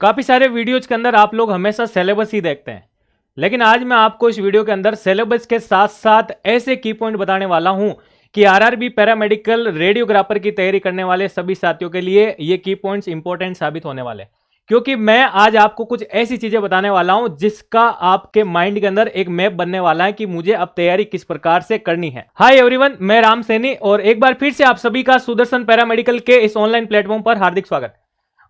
काफी सारे वीडियोज के अंदर आप लोग हमेशा सिलेबस ही देखते हैं, लेकिन आज मैं आपको इस वीडियो के अंदर सिलेबस के साथ साथ ऐसे की पॉइंट बताने वाला हूं कि आरआरबी पैरामेडिकल रेडियोग्राफर की तैयारी करने वाले सभी साथियों के लिए ये की पॉइंट्स इंपॉर्टेंट साबित होने वाले हैं। क्योंकि मैं आज आपको कुछ ऐसी चीजें बताने वाला हूं जिसका आपके माइंड के अंदर एक मैप बनने वाला है कि मुझे अब तैयारी किस प्रकार से करनी है। हाय एवरीवन, मैं राम सैनी और एक बार फिर से आप सभी का सुदर्शन पैरामेडिकल के इस ऑनलाइन प्लेटफॉर्म पर हार्दिक स्वागत।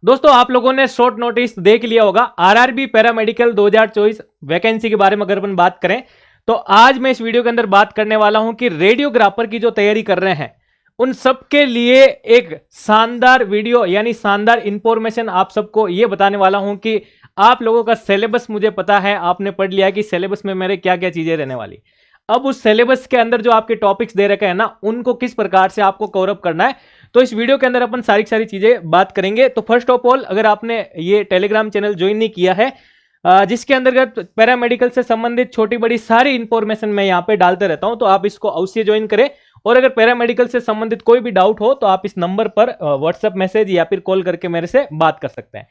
दोस्तों, आप लोगों ने शॉर्ट नोटिस देख लिया होगा आरआरबी पैरामेडिकल 2024 वैकेंसी के बारे में अगर अपन बात करें तो आज मैं इस वीडियो के अंदर बात करने वाला हूं कि रेडियोग्राफर की जो तैयारी कर रहे हैं उन सबके लिए एक शानदार वीडियो यानी शानदार इंफॉर्मेशन आप सबको ये बताने वाला हूं कि आप लोगों का सिलेबस मुझे पता है, आपने पढ़ लिया कि सिलेबस में मेरे क्या क्या चीजें रहने वाली। अब उस सिलेबस के अंदर जो आपके टॉपिक्स दे रखे हैं ना, उनको किस प्रकार से आपको कवर अप करना है, तो इस वीडियो के अंदर अपन सारी चीजें बात करेंगे। तो फर्स्ट ऑफ ऑल, अगर आपने ये टेलीग्राम चैनल ज्वाइन नहीं किया है जिसके अंतर्गत पैरामेडिकल से संबंधित छोटी बड़ी सारी इंफॉर्मेशन मैं यहाँ पे डालते रहता हूं, तो आप इसको अवश्य ज्वाइन करें। और अगर पैरामेडिकल से संबंधित कोई भी डाउट हो तो आप इस नंबर पर व्हाट्सएप मैसेज या फिर कॉल करके मेरे से बात कर सकते हैं।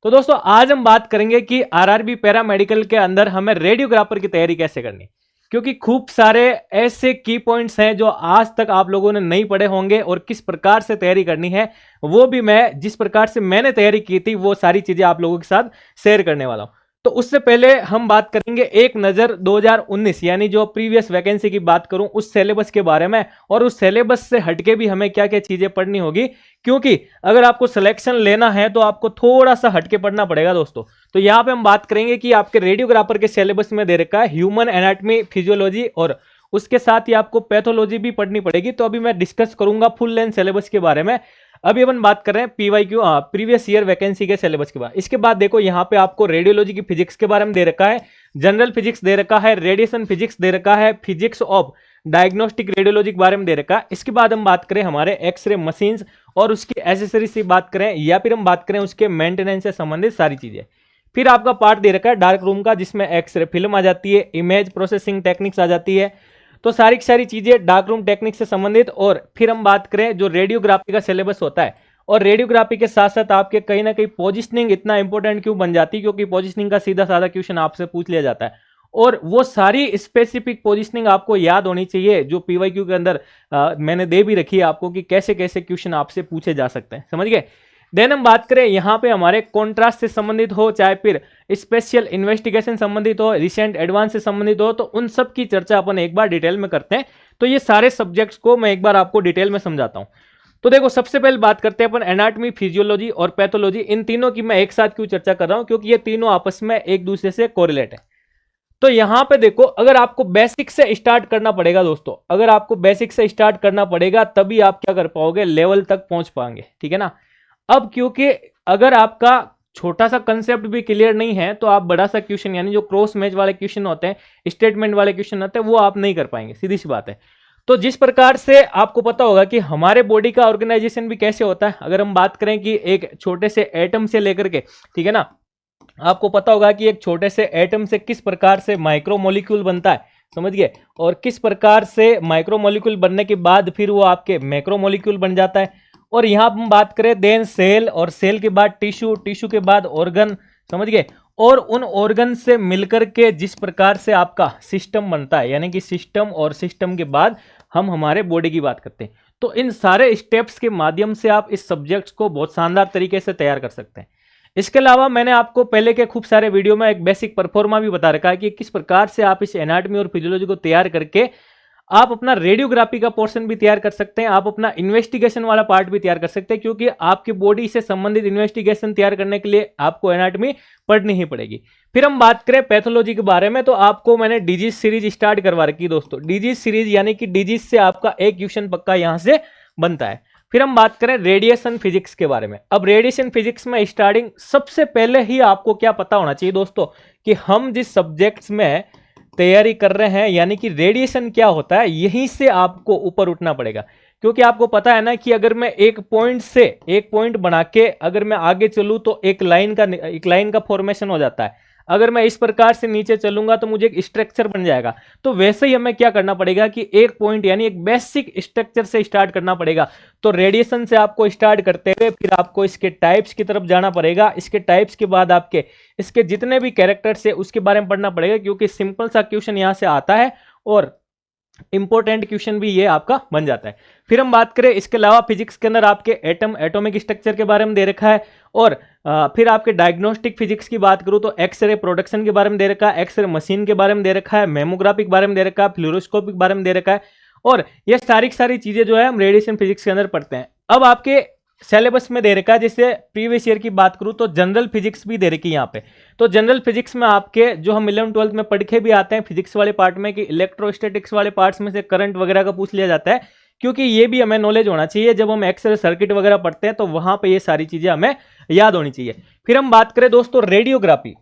तो दोस्तों, आज हम बात करेंगे कि आरआरबी पैरामेडिकल के अंदर हमें रेडियोग्राफर की तैयारी कैसे करनी, क्योंकि खूब सारे ऐसे की पॉइंट्स हैं जो आज तक आप लोगों ने नहीं पढ़े होंगे और किस प्रकार से तैयारी करनी है वो भी मैं जिस प्रकार से मैंने तैयारी की थी वो सारी चीजें आप लोगों के साथ शेयर करने वाला हूं। तो उससे पहले हम बात करेंगे एक नजर 2019 यानी जो प्रीवियस वैकेंसी की बात करूं उस सिलेबस के बारे में, और उस सिलेबस से हटके भी हमें क्या क्या चीजें पढ़नी होगी, क्योंकि अगर आपको सिलेक्शन लेना है तो आपको थोड़ा सा हटके पढ़ना पड़ेगा दोस्तों। तो यहां पे हम बात करेंगे कि आपके रेडियोग्राफर के सिलेबस में दे रखा है ह्यूमन एनाटॉमी, फिजियोलॉजी और उसके साथ ही आपको पैथोलॉजी भी पढ़नी पड़ेगी। तो अभी मैं डिस्कस करूंगा फुल लेंथ सिलेबस के बारे में। अभी अपन बात कर रहे हैं पीवाईक्यू प्रीवियस ईयर वैकेंसी के सिलेबस के बाद। इसके बाद देखो यहाँ पे आपको रेडियोलॉजी की फिजिक्स के बारे में दे रखा है, जनरल फिजिक्स दे रखा है, रेडिएशन फिजिक्स दे रखा है, फिजिक्स ऑफ डायग्नोस्टिक रेडियोलॉजी के बारे में दे रखा है। इसके बाद हम बात करें हमारे एक्सरे मशीन्स और उसकी एसेसरीज की बात करें, या फिर हम बात करें उसके मेंटेनेंस से संबंधित सारी चीजें। फिर आपका पार्ट दे रखा है डार्क रूम का, जिसमें एक्सरे फिल्म आ जाती है, इमेज प्रोसेसिंग टेक्निक्स आ जाती है, तो सारी की सारी चीजें डार्क रूम टेक्निक से संबंधित। और फिर हम बात करें जो रेडियोग्राफी का सिलेबस होता है, और रेडियोग्राफी के साथ साथ आपके कहीं ना कहीं पोजिशनिंग इतना इंपॉर्टेंट क्यों बन जाती है, क्योंकि पोजिशनिंग का सीधा साधा क्वेश्चन आपसे पूछ लिया जाता है, और वो सारी स्पेसिफिक पोजिशनिंग आपको याद होनी चाहिए जो पीवाईक्यू के अंदर मैंने दे भी रखी है आपको कि कैसे कैसे क्वेश्चन आपसे पूछे जा सकते हैं, समझ गए। देन हम बात करें यहाँ पे हमारे कॉन्ट्रास्ट से संबंधित हो, चाहे फिर स्पेशल इन्वेस्टिगेशन संबंधित हो, रिसेंट एडवांस से संबंधित हो, तो उन सब की चर्चा अपन एक बार डिटेल में करते हैं। तो ये सारे सब्जेक्ट्स को मैं एक बार आपको डिटेल में समझाता हूं। तो देखो, सबसे पहले बात करते हैं अपन एनाटॉमी, फिजियोलॉजी और पैथोलॉजी। इन तीनों की मैं एक साथ क्यों चर्चा कर रहा हूं, क्योंकि ये तीनों आपस में एक दूसरे से कोरिलेट है। तो यहां पे देखो, अगर आपको बेसिक से स्टार्ट करना पड़ेगा दोस्तों, अगर आपको बेसिक से स्टार्ट करना पड़ेगा तभी आप क्या कर पाओगे, लेवल तक पहुंच पाएंगे, ठीक है ना। अब क्योंकि अगर आपका छोटा सा कंसेप्ट भी क्लियर नहीं है तो आप बड़ा सा क्वेश्चन यानी जो क्रॉस मैच वाले क्वेश्चन होते हैं, स्टेटमेंट वाले क्वेश्चन होते हैं, वो आप नहीं कर पाएंगे, सीधी सी बात है। तो जिस प्रकार से आपको पता होगा कि हमारे बॉडी का ऑर्गेनाइजेशन भी कैसे होता है, अगर हम बात करें कि एक छोटे से एटम से लेकर के, ठीक है ना, आपको पता होगा कि एक छोटे से एटम से किस प्रकार से माइक्रोमोलिक्यूल बनता है, समझ गए, और किस प्रकार से माइक्रोमोलिक्यूल बनने के बाद फिर वो आपके मैक्रोमोलिक्यूल बन जाता है। और यहां हम बात करें देन सेल, और सेल के बाद टिश्यू, टिश्यू के बाद ऑर्गन, समझ गए, और उन ऑर्गन से मिलकर के जिस प्रकार से आपका सिस्टम बनता है, यानी कि सिस्टम, और सिस्टम के बाद हम हमारे बॉडी की बात करते हैं। तो इन सारे स्टेप्स के माध्यम से आप इस सब्जेक्ट्स को बहुत शानदार तरीके से तैयार कर सकते हैं। इसके अलावा मैंने आपको पहले के खूब सारे वीडियो में एक बेसिक परफॉर्मा भी बता रखा है कि किस प्रकार से आप इस एनाटॉमी और फिजियोलॉजी को तैयार करके आप अपना रेडियोग्राफी का पोर्शन भी तैयार कर सकते हैं, आप अपना इन्वेस्टिगेशन वाला पार्ट भी तैयार कर सकते हैं, क्योंकि आपकी बॉडी से संबंधित इन्वेस्टिगेशन तैयार करने के लिए आपको एनाटॉमी पढ़नी ही पड़ेगी। फिर हम बात करें पैथोलॉजी के बारे में, तो आपको मैंने डिजीज सीरीज स्टार्ट करवा रखी दोस्तों। डिजीज सीरीज यानी कि डिजीज से आपका एक क्वेश्चन पक्का यहां से बनता है। फिर हम बात करें रेडिएशन फिजिक्स के बारे में। अब रेडिएशन फिजिक्स में स्टार्टिंग सबसे पहले ही आपको क्या पता होना चाहिए दोस्तों, कि हम जिस सब्जेक्ट्स में तैयारी कर रहे हैं यानी कि रेडिएशन क्या होता है, यहीं से आपको ऊपर उठना पड़ेगा। क्योंकि आपको पता है ना कि अगर मैं एक पॉइंट से एक पॉइंट बना के अगर मैं आगे चलूं तो एक लाइन का फॉर्मेशन हो जाता है। अगर मैं इस प्रकार से नीचे चलूंगा तो मुझे एक स्ट्रक्चर बन जाएगा। तो वैसे ही हमें क्या करना पड़ेगा कि एक पॉइंट यानी एक बेसिक स्ट्रक्चर से स्टार्ट करना पड़ेगा। तो रेडिएशन से आपको स्टार्ट करते हुए फिर आपको इसके टाइप्स की तरफ जाना पड़ेगा। इसके टाइप्स के बाद आपके इसके जितने भी कैरेक्टर्स है उसके बारे में पढ़ना पड़ेगा, क्योंकि सिंपल सा क्वेश्चन यहां से आता है और इंपॉर्टेंट क्वेश्चन भी ये आपका बन जाता है। फिर हम बात करें इसके अलावा फिजिक्स के अंदर आपके एटॉमिक स्ट्रक्चर के बारे में दे रखा है, और फिर आपके डायग्नोस्टिक फिजिक्स की बात करूं तो एक्सरे प्रोडक्शन के बारे में दे रखा है, एक्सरे मशीन के बारे में दे रखा है, मेमोग्राफी के बारे में दे रखा है, फ्लोरोस्कोपी के बारे में दे रखा है, और ये सारी चीजें जो है हम रेडिएशन फिजिक्स के अंदर पढ़ते हैं। अब आपके सिलेबस में दे रखा है, जैसे प्रीवियस ईयर की बात करूं तो जनरल फिजिक्स भी दे रखी है यहाँ पे। तो जनरल फिजिक्स में आपके जो हम 11th-12th में पढ़ के भी आते हैं फिजिक्स वाले पार्ट में कि इलेक्ट्रोस्टैटिक्स वाले पार्ट्स में से करंट वगैरह का पूछ लिया जाता है, क्योंकि ये भी हमें नॉलेज होना चाहिए। जब हम एक्सरे सर्किट वगैरह पढ़ते हैं तो वहां पे ये सारी चीजें हमें याद होनी चाहिए। फिर हम बात करें दोस्तों रेडियोग्राफी,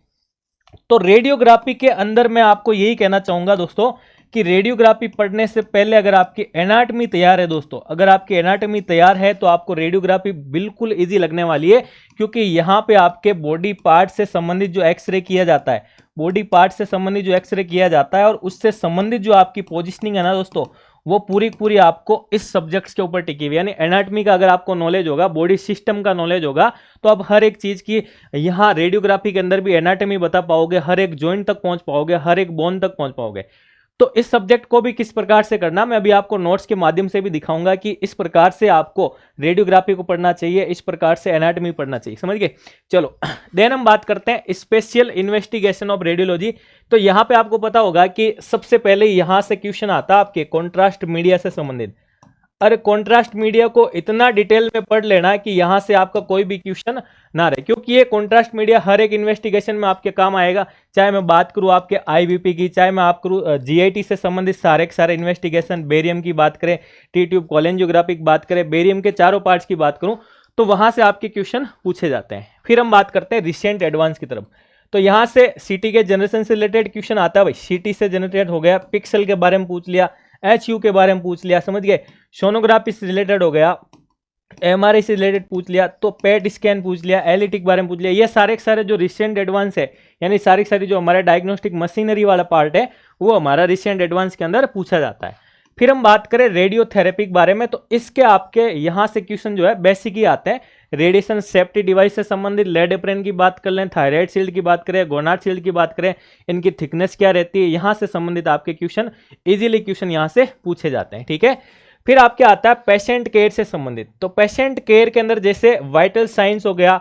तो रेडियोग्राफी के अंदर मैं आपको यही कहना चाहूंगा दोस्तों कि रेडियोग्राफी पढ़ने से पहले अगर आपकी एनाटॉमी तैयार है दोस्तों, अगर आपकी एनाटॉमी तैयार है तो आपको रेडियोग्राफी बिल्कुल इजी लगने वाली है, क्योंकि यहाँ पे आपके बॉडी पार्ट से संबंधित जो एक्सरे किया जाता है, बॉडी पार्ट से संबंधित जो एक्सरे किया जाता है और उससे संबंधित जो आपकी पोजिशनिंग है ना दोस्तों, वो पूरी आपको इस सब्जेक्ट्स के ऊपर टिकी हुई। यानी एनाटॉमी का अगर आपको नॉलेज होगा, बॉडी सिस्टम का नॉलेज होगा, तो आप हर एक चीज की यहाँ रेडियोग्राफी के अंदर भी एनाटॉमी बता पाओगे, हर एक जॉइंट तक पहुंच पाओगे, हर एक बोन तक पहुंच पाओगे। तो इस सब्जेक्ट को भी किस प्रकार से करना मैं अभी आपको नोट्स के माध्यम से भी दिखाऊंगा कि इस प्रकार से आपको रेडियोग्राफी को पढ़ना चाहिए, इस प्रकार से एनाटॉमी पढ़ना चाहिए, समझ गए। चलो देन हम बात करते हैं स्पेशल इन्वेस्टिगेशन ऑफ रेडियोलॉजी। तो यहां पे आपको पता होगा कि सबसे पहले यहां से क्वेश्चन आता है आपके कॉन्ट्रास्ट मीडिया से संबंधित। अरे कॉन्ट्रास्ट मीडिया को इतना डिटेल में पढ़ लेना कि यहां से आपका कोई भी क्वेश्चन ना रहे, क्योंकि ये कॉन्ट्रास्ट मीडिया हर एक इन्वेस्टिगेशन में आपके काम आएगा। चाहे मैं बात करूं आपके आईबीपी की, चाहे मैं आप करूं जीआईटी से संबंधित सारे इन्वेस्टिगेशन, बेरियम की बात करें, टी ट्यूब कोलेंजियोग्राफी की बात करें, बेरियम के चारों पार्ट्स की बात करूं, तो वहां से आपके क्वेश्चन पूछे जाते हैं। फिर हम बात करते हैं रिसेंट एडवांस की तरफ। तो यहां से सीटी के जनरेशन से रिलेटेड क्वेश्चन आता है भाई, सीटी से जनरेट हो गया, पिक्सल के बारे में पूछ लिया, एचयू के बारे में पूछ लिया, समझ गए, सोनोग्राफी से रिलेटेड हो गया, एमआरआई से रिलेटेड पूछ लिया, तो पेट स्कैन पूछ लिया, एलईटी के बारे में पूछ लिया। ये सारे जो रिसेंट एडवांस है, यानी सारी जो हमारा डायग्नोस्टिक मशीनरी वाला पार्ट है, वो हमारा रिसेंट एडवांस के अंदर पूछा जाता है। फिर हम बात करें रेडियोथेरेपी के बारे में, तो इसके आपके यहां से क्वेश्चन जो है बेसिक ही आते हैं। रेडिएशन सेफ्टी डिवाइस से संबंधित लेड एप्रेन की बात कर लें, थायराइड शील्ड की बात करें, गोनाड शील्ड की बात करें, इनकी थिकनेस क्या रहती है, यहां से संबंधित आपके क्वेश्चन इजीली क्वेश्चन यहां से पूछे जाते हैं, ठीक है। फिर आपके आता है पेशेंट केयर से संबंधित। तो पेशेंट केयर के अंदर जैसे वाइटल साइंस हो गया,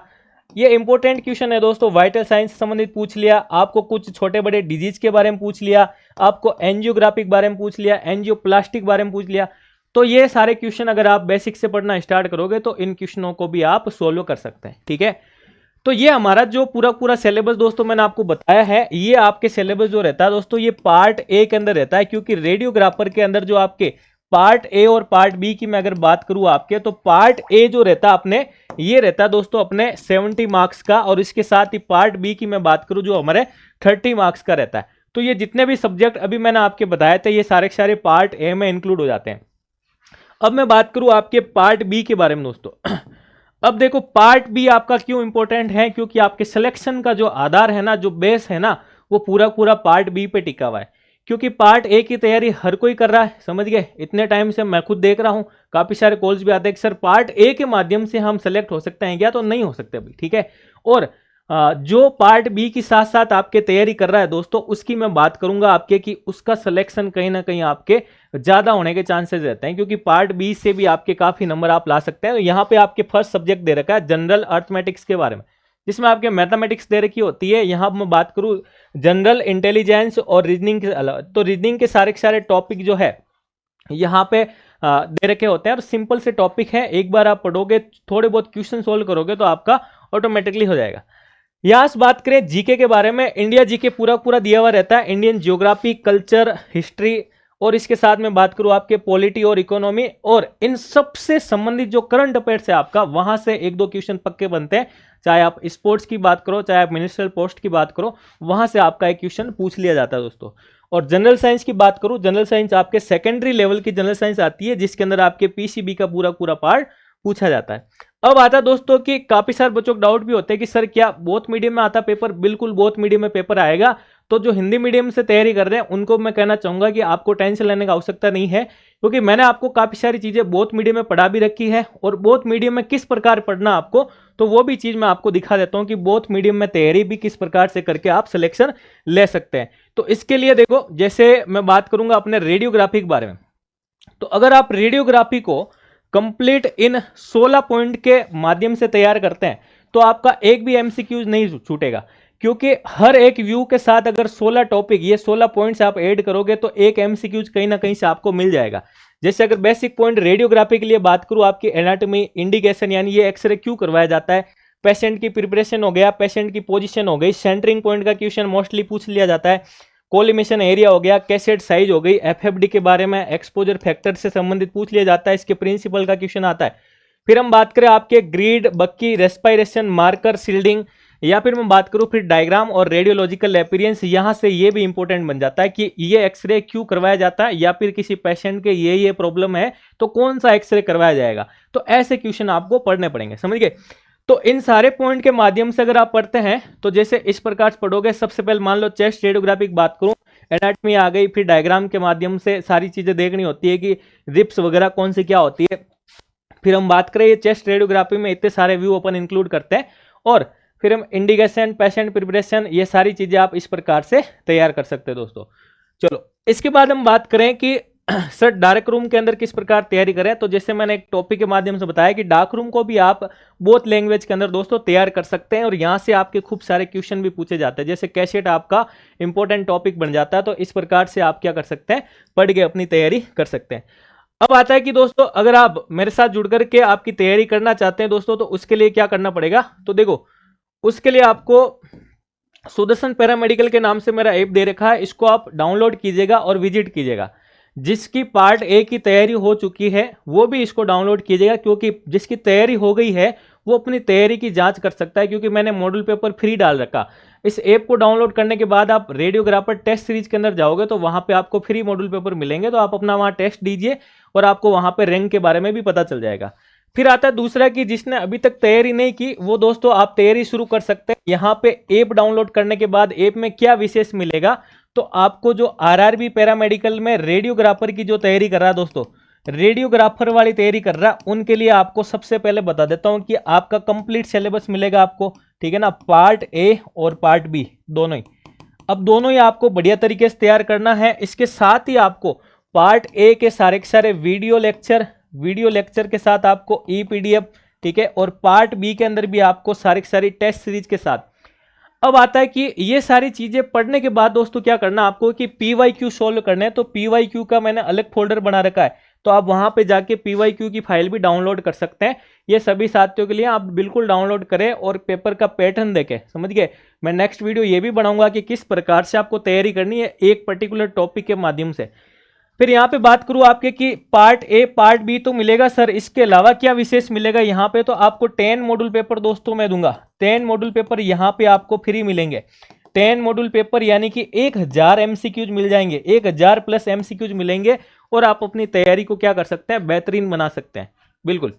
ये इंपॉर्टेंट क्वेश्चन है दोस्तों। वाइटल साइंस से संबंधित पूछ लिया, आपको कुछ छोटे बड़े डिजीज के बारे में पूछ लिया, आपको एंजियोग्राफी के बारे में पूछ लिया, एंजियोप्लास्टिक के बारे में पूछ लिया। तो ये सारे क्वेश्चन अगर आप बेसिक से पढ़ना स्टार्ट करोगे तो इन क्वेश्चनों को भी आप सोल्व कर सकते हैं, ठीक है। तो ये हमारा जो पूरा सिलेबस दोस्तों मैंने आपको बताया है, ये आपके सिलेबस जो रहता है दोस्तों, ये पार्ट ए के अंदर रहता है, क्योंकि रेडियोग्राफर के अंदर जो आपके पार्ट ए और पार्ट बी की मैं अगर बात करूं आपके, तो पार्ट ए जो रहता है अपने, ये रहता है दोस्तों अपने 70 मार्क्स का, और इसके साथ ही पार्ट बी की मैं बात करूं जो हमारे 30 मार्क्स का रहता है। तो ये जितने भी सब्जेक्ट अभी मैंने आपके बताए थे, ये सारे पार्ट ए में इंक्लूड हो जाते हैं। अब मैं बात करूं आपके पार्ट बी के बारे में दोस्तों। अब देखो पार्ट बी आपका क्यों इंपॉर्टेंट है, क्योंकि आपके सिलेक्शन का जो आधार है ना, जो बेस है ना, वो पूरा पार्ट बी पे टिका हुआ है। क्योंकि पार्ट ए की तैयारी हर कोई कर रहा है, समझ गए। इतने टाइम से मैं खुद देख रहा हूं, काफी सारे कॉल्स भी आते हैं कि सर पार्ट ए के माध्यम से हम सेलेक्ट हो सकते हैं क्या, तो नहीं हो सकते अभी, ठीक है। और जो पार्ट बी की साथ साथ आपके तैयारी कर रहा है दोस्तों, उसकी मैं बात करूंगा आपके कि उसका सिलेक्शन कहीं ना कहीं आपके ज्यादा होने के चांसेस रहते हैं, क्योंकि पार्ट बी से भी आपके काफी नंबर आप ला सकते हैं। तो यहाँ पे आपके फर्स्ट सब्जेक्ट दे रखा है जनरल अर्थमेटिक्स के बारे में, जिसमें आपके मैथमेटिक्स दे रखी होती है। यहाँ मैं बात करूं जनरल इंटेलिजेंस और रीजनिंग के अलावा, तो रीजनिंग के सारे टॉपिक जो है यहाँ पे दे रखे होते हैं, और सिंपल से टॉपिक है, एक बार आप पढ़ोगे, थोड़े बहुत क्वेश्चन सोल्व करोगे तो आपका ऑटोमेटिकली हो जाएगा। यहां से बात करें जीके के बारे में, इंडिया जीके पूरा दिया हुआ रहता है, इंडियन ज्योग्राफी, कल्चर, हिस्ट्री, और इसके साथ में बात करूं आपके पॉलिटी और इकोनॉमी, और इन सब से संबंधित जो करंट अफेयर्स है आपका, वहां से एक दो क्वेश्चन पक्के बनते हैं। चाहे आप स्पोर्ट्स की बात करो, चाहे आप मिनिस्ट्रियल पोस्ट की बात करो, वहां से आपका एक क्वेश्चन पूछ लिया जाता है दोस्तों। और जनरल साइंस की बात करूं, जनरल साइंस आपके सेकेंडरी लेवल की जनरल साइंस आती है, जिसके अंदर आपके पीसीबी का पूरा पार्ट पूछा जाता है। अब आता है दोस्तों कि काफी सारे बच्चों को डाउट भी होते हैं कि सर क्या बोथ मीडियम में आता पेपर? बिल्कुल बोथ मीडियम में पेपर आएगा। तो जो हिंदी मीडियम से तैयारी कर रहे हैं उनको मैं कहना चाहूंगा कि आपको टेंशन लेने की आवश्यकता नहीं है, क्योंकि मैंने आपको काफी सारी चीजें बोथ मीडियम में पढ़ा भी रखी है, और बोथ मीडियम में किस प्रकार पढ़ना आपको, तो वो भी चीज मैं आपको दिखा देता हूं कि बोथ मीडियम में तैयारी भी किस प्रकार से करके आप सिलेक्शन ले सकते हैं। तो इसके लिए देखो, जैसे मैं बात करूंगा अपने रेडियोग्राफी के बारे में, तो अगर आप रेडियोग्राफी को कंप्लीट इन 16 पॉइंट के माध्यम से तैयार करते हैं तो आपका एक भी एमसीक्यूज नहीं छूटेगा, क्योंकि हर एक व्यू के साथ अगर 16 टॉपिक, ये 16 पॉइंट्स आप ऐड करोगे तो एक एमसीक्यूज कहीं ना कहीं से आपको मिल जाएगा। जैसे अगर बेसिक पॉइंट रेडियोग्राफी के लिए बात करूं, आपकी एनाटॉमी, इंडिकेशन यानी ये एक्सरे क्यों करवाया जाता है, पेशेंट की प्रिपरेशन हो गया, पेशेंट की पोजीशन हो गई, सेंटरिंग पॉइंट का क्वेश्चन मोस्टली पूछ लिया जाता है, कोलिमेशन एरिया हो गया, कैसेट साइज हो गई, एफएफडी के बारे में, एक्सपोजर फैक्टर से संबंधित पूछ लिया जाता है, इसके प्रिंसिपल का क्वेश्चन आता है। फिर हम बात करें आपके ग्रीड, बक्की, रेस्पिरेशन, मार्कर, सील्डिंग, या फिर मैं बात करूं फिर डायग्राम और रेडियोलॉजिकल अपीयरेंस, यहां से ये भी इंपॉर्टेंट बन जाता है कि ये एक्सरे क्यों करवाया जाता है, या फिर किसी पेशेंट के ये प्रॉब्लम है तो कौन सा एक्सरे करवाया जाएगा। तो ऐसे क्वेश्चन आपको पढ़ने पड़ेंगे, समझ गए। तो इन सारे पॉइंट के माध्यम से अगर आप पढ़ते हैं तो जैसे इस प्रकार से पढ़ोगे, सबसे पहले मान लो चेस्ट रेडियोग्राफी की बात करूं, एनाटॉमी आ गई, फिर डायग्राम के माध्यम से सारी चीजें देखनी होती है कि रिप्स वगैरह कौन सी क्या होती है। फिर हम बात करें, ये चेस्ट रेडियोग्राफी में इतने सारे व्यू अपन इंक्लूड करते हैं, और फिर हम इंडिकेशन, पेशेंट प्रिपरेशन, ये सारी चीजें आप इस प्रकार से तैयार कर सकते हैं दोस्तों। चलो इसके बाद हम बात करें कि सर डार्क रूम के अंदर किस प्रकार तैयारी करें, तो जैसे मैंने एक टॉपिक के माध्यम से बताया कि डार्क रूम को भी आप बोथ लैंग्वेज के अंदर दोस्तों तैयार कर सकते हैं, और यहां से आपके खूब सारे क्वेश्चन भी पूछे जाते हैं। जैसे कैसेट आपका इंपॉर्टेंट टॉपिक बन जाता है, तो इस प्रकार से आप क्या कर सकते हैं, पढ़ के अपनी तैयारी कर सकते हैं। अब आता है कि दोस्तों अगर आप मेरे साथ जुड़ करके आपकी तैयारी करना चाहते हैं दोस्तों, तो उसके लिए क्या करना पड़ेगा, तो देखो उसके लिए आपको सुदर्शन पैरामेडिकल के नाम से मेरा ऐप दे रखा है, इसको आप डाउनलोड कीजिएगा और विजिट कीजिएगा। जिसकी पार्ट ए की तैयारी हो चुकी है वो भी इसको डाउनलोड कीजिएगा, क्योंकि जिसकी तैयारी हो गई है वो अपनी तैयारी की जांच कर सकता है, क्योंकि मैंने मॉडल पेपर फ्री डाल रखा। इस ऐप को डाउनलोड करने के बाद आप रेडियोग्राफर टेस्ट सीरीज के अंदर जाओगे तो वहां पे आपको फ्री मॉडल पेपर मिलेंगे, तो आप अपना वहां टेस्ट दीजिए और आपको वहां पे रैंक के बारे में भी पता चल जाएगा। फिर आता है दूसरा कि जिसने अभी तक तैयारी नहीं की वो दोस्तों आप तैयारी शुरू कर सकते हैं। यहाँ पे ऐप डाउनलोड करने के बाद ऐप में क्या विशेष मिलेगा, तो आपको जो आरआरबी पैरामेडिकल में रेडियोग्राफर की जो तैयारी कर रहा है दोस्तों, रेडियोग्राफर वाली तैयारी कर रहा है, उनके लिए आपको सबसे पहले बता देता हूं कि आपका कंप्लीट सिलेबस मिलेगा आपको, ठीक है ना, पार्ट ए और पार्ट बी दोनों ही। अब दोनों ही आपको बढ़िया तरीके से तैयार करना है। इसके साथ ही आपको पार्ट ए के सारे वीडियो लेक्चर के साथ आपको ई पीडीएफ, ठीक है, और पार्ट बी के अंदर भी आपको सारी टेस्ट सीरीज के साथ। अब आता है कि ये सारी चीजें पढ़ने के बाद दोस्तों क्या करना आपको कि पीवाईक्यू सोल्व करने हैं। तो पीवाईक्यू का मैंने अलग फोल्डर बना रखा है, तो आप वहां पे जाके पीवाईक्यू की फाइल भी डाउनलोड कर सकते हैं। ये सभी साथियों के लिए आप बिल्कुल डाउनलोड करें और पेपर का पैटर्न देखें, समझ गए। मैं नेक्स्ट वीडियो ये भी बनाऊंगा कि किस प्रकार से आपको तैयारी करनी है एक पर्टिकुलर टॉपिक के माध्यम से। फिर यहाँ पे बात करूं आपके कि पार्ट ए पार्ट बी तो मिलेगा सर, इसके अलावा क्या विशेष मिलेगा यहाँ पे, तो आपको 10 मॉड्यूल पेपर दोस्तों मैं दूंगा। 10 मॉड्यूल पेपर यहाँ पे आपको फ्री मिलेंगे। 10 मॉड्यूल पेपर यानी कि 1000 एमसीक्यूज मिल जाएंगे, 1000 प्लस एमसीक्यूज मिलेंगे, और आप अपनी तैयारी को क्या कर सकते हैं, बेहतरीन बना सकते हैं, बिल्कुल।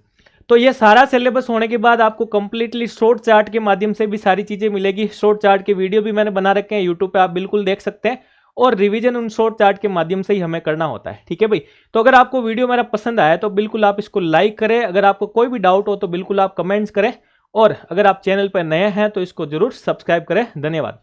तो ये सारा सिलेबस होने के बाद आपको कंप्लीटली शॉर्ट चार्ट के माध्यम से भी सारी चीजें मिलेगी। शॉर्ट चार्ट के वीडियो भी मैंने बना रखे हैं यूट्यूब पे, आप बिल्कुल देख सकते हैं, और रिवीजन उन शॉर्ट चार्ट के माध्यम से ही हमें करना होता है, ठीक है भाई। तो अगर आपको वीडियो मेरा पसंद आया तो बिल्कुल आप इसको लाइक करें, अगर आपको कोई भी डाउट हो तो बिल्कुल आप कमेंट्स करें, और अगर आप चैनल पर नए हैं तो इसको जरूर सब्सक्राइब करें। धन्यवाद।